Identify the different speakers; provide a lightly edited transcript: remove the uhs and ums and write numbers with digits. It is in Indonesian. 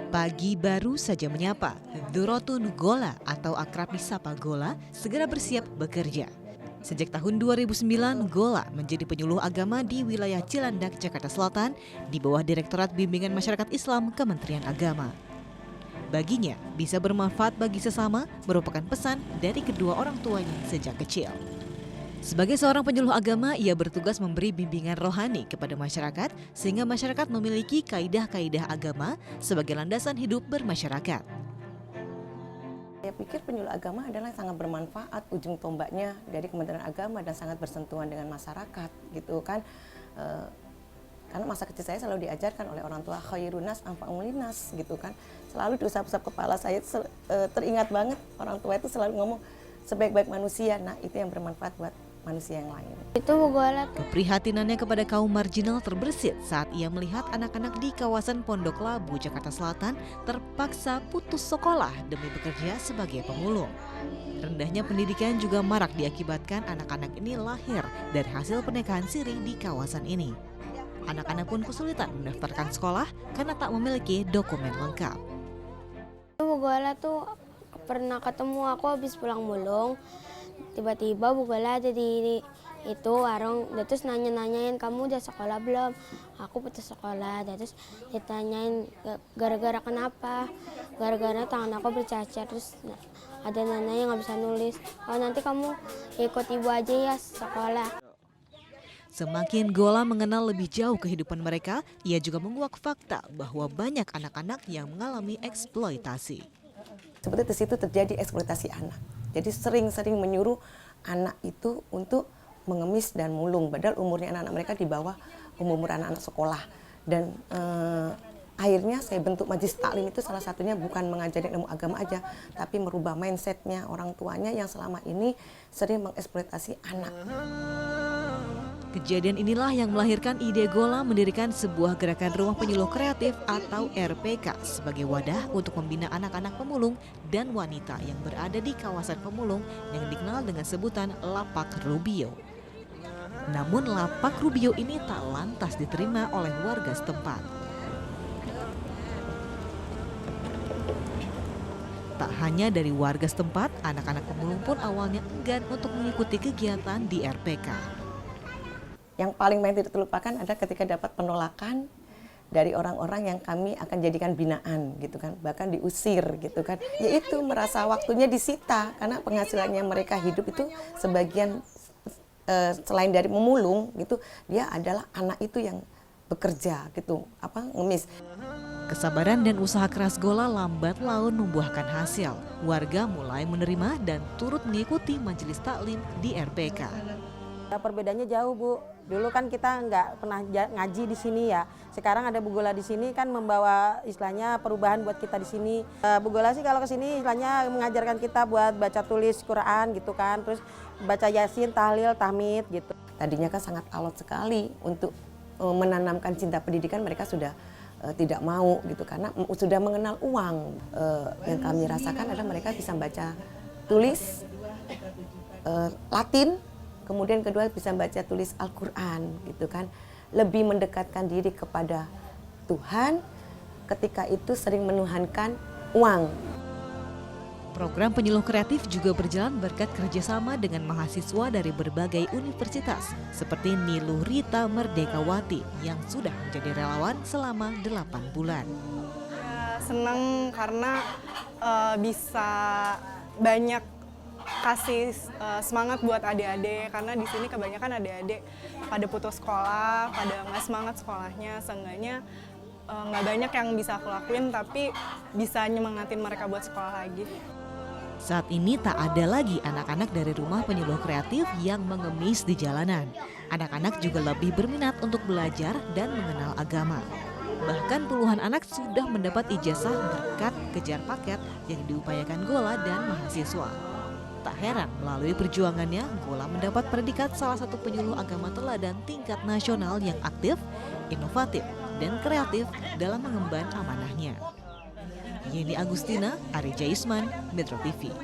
Speaker 1: Pagi baru saja menyapa, Durotun Gola atau akrab disapa Gola segera bersiap bekerja. Sejak tahun 2009, Gola menjadi penyuluh agama di wilayah Cilandak, Jakarta Selatan di bawah Direktorat Bimbingan Masyarakat Islam Kementerian Agama. Baginya, bisa bermanfaat bagi sesama merupakan pesan dari kedua orang tuanya sejak kecil. Sebagai seorang penyuluh agama, ia bertugas memberi bimbingan rohani kepada masyarakat sehingga masyarakat memiliki kaidah-kaidah agama sebagai landasan hidup bermasyarakat.
Speaker 2: Saya pikir penyuluh agama adalah sangat bermanfaat, ujung tombaknya dari Kementerian Agama dan sangat bersentuhan dengan masyarakat, gitu kan. Karena masa kecil saya selalu diajarkan oleh orang tua khairun nas anfa'uhum linnas, gitu kan. Selalu diusap-usap kepala saya teringat banget orang tua itu selalu ngomong sebaik-baik manusia. Nah, itu yang bermanfaat buat manusia yang lain.
Speaker 3: Itu Gola.
Speaker 1: Keprihatinannya kepada kaum marginal terbersit saat ia melihat anak-anak di kawasan Pondok Labu, Jakarta Selatan terpaksa putus sekolah demi bekerja sebagai pemulung. Rendahnya pendidikan juga marak diakibatkan anak-anak ini lahir dari hasil pernikahan siri di kawasan ini. Anak-anak pun kesulitan mendaftarkan sekolah karena tak memiliki dokumen lengkap.
Speaker 3: Bu Gola tuh pernah ketemu aku habis pulang mulung. Tiba-tiba Bu Gola ada di itu warung, dia terus nanya-nanyain, kamu udah sekolah belum? Aku putus sekolah, dia terus ditanyain gara-gara kenapa? Gara-gara tangan aku bercacat, terus ada nananya nggak bisa nulis. Oh nanti kamu ikut ibu aja ya sekolah.
Speaker 1: Semakin Gola mengenal lebih jauh kehidupan mereka, ia juga menguak fakta bahwa banyak anak-anak yang mengalami eksploitasi.
Speaker 2: Seperti di situ terjadi eksploitasi anak. Jadi sering-sering menyuruh anak itu untuk mengemis dan mulung, padahal umurnya anak-anak mereka di bawah umur anak-anak sekolah. Dan akhirnya saya bentuk majelis taklim itu salah satunya bukan mengajarkan ilmu agama aja, tapi merubah mindsetnya orang tuanya yang selama ini sering mengeksploitasi anak.
Speaker 1: Kejadian inilah yang melahirkan ide Gola mendirikan sebuah gerakan rumah penyuluh kreatif atau RPK sebagai wadah untuk membina anak-anak pemulung dan wanita yang berada di kawasan pemulung yang dikenal dengan sebutan Lapak Rubio. Namun Lapak Rubio ini tak lantas diterima oleh warga setempat. Tak hanya dari warga setempat, anak-anak pemulung pun awalnya enggan untuk mengikuti kegiatan di RPK.
Speaker 2: Yang paling tidak terlupakan adalah ketika dapat penolakan dari orang-orang yang kami akan jadikan binaan, gitu kan, bahkan diusir, gitu kan. Yaitu merasa waktunya disita karena penghasilannya mereka hidup itu sebagian selain dari memulung, gitu, dia adalah anak itu yang bekerja, gitu, ngemis.
Speaker 1: Kesabaran dan usaha keras Gola lambat laun membuahkan hasil. Warga mulai menerima dan turut mengikuti majelis taklim di RPK.
Speaker 4: Perbedaannya jauh, Bu. Dulu kan kita nggak pernah ngaji di sini ya. Sekarang ada Bu Gola di sini kan membawa istilahnya perubahan buat kita di sini. Bu Gola sih kalau ke sini istilahnya mengajarkan kita buat baca tulis Quran gitu kan, terus baca Yasin, tahlil, tahmid gitu.
Speaker 2: Tadinya kan sangat alot sekali untuk menanamkan cinta pendidikan, mereka sudah tidak mau gitu karena sudah mengenal uang. Yang kami rasakan adalah mereka bisa baca tulis Latin. Kemudian kedua bisa baca tulis Al-Quran, gitu kan. Lebih mendekatkan diri kepada Tuhan, ketika itu sering menuhankan uang.
Speaker 1: Program penyuluh kreatif juga berjalan berkat kerjasama dengan mahasiswa dari berbagai universitas, seperti Niluh Rita Merdekawati yang sudah menjadi relawan selama 8 bulan.
Speaker 5: Senang karena bisa banyak kasih semangat buat adik-adik, karena di sini kebanyakan adik-adik pada putus sekolah, pada nggak semangat sekolahnya. Seenggaknya nggak banyak yang bisa aku lakuin, tapi bisa nyemangatin mereka buat sekolah lagi.
Speaker 1: Saat ini tak ada lagi anak-anak dari rumah penyuluh kreatif yang mengemis di jalanan. Anak-anak juga lebih berminat untuk belajar dan mengenal agama. Bahkan puluhan anak sudah mendapat ijazah berkat kejar paket yang diupayakan Gola dan mahasiswa. Tak heran melalui perjuangannya, Gola mendapat predikat salah satu penyuluh agama teladan tingkat nasional yang aktif, inovatif, dan kreatif dalam mengemban amanahnya. Yeni Agustina, Arija Isman, Metro TV.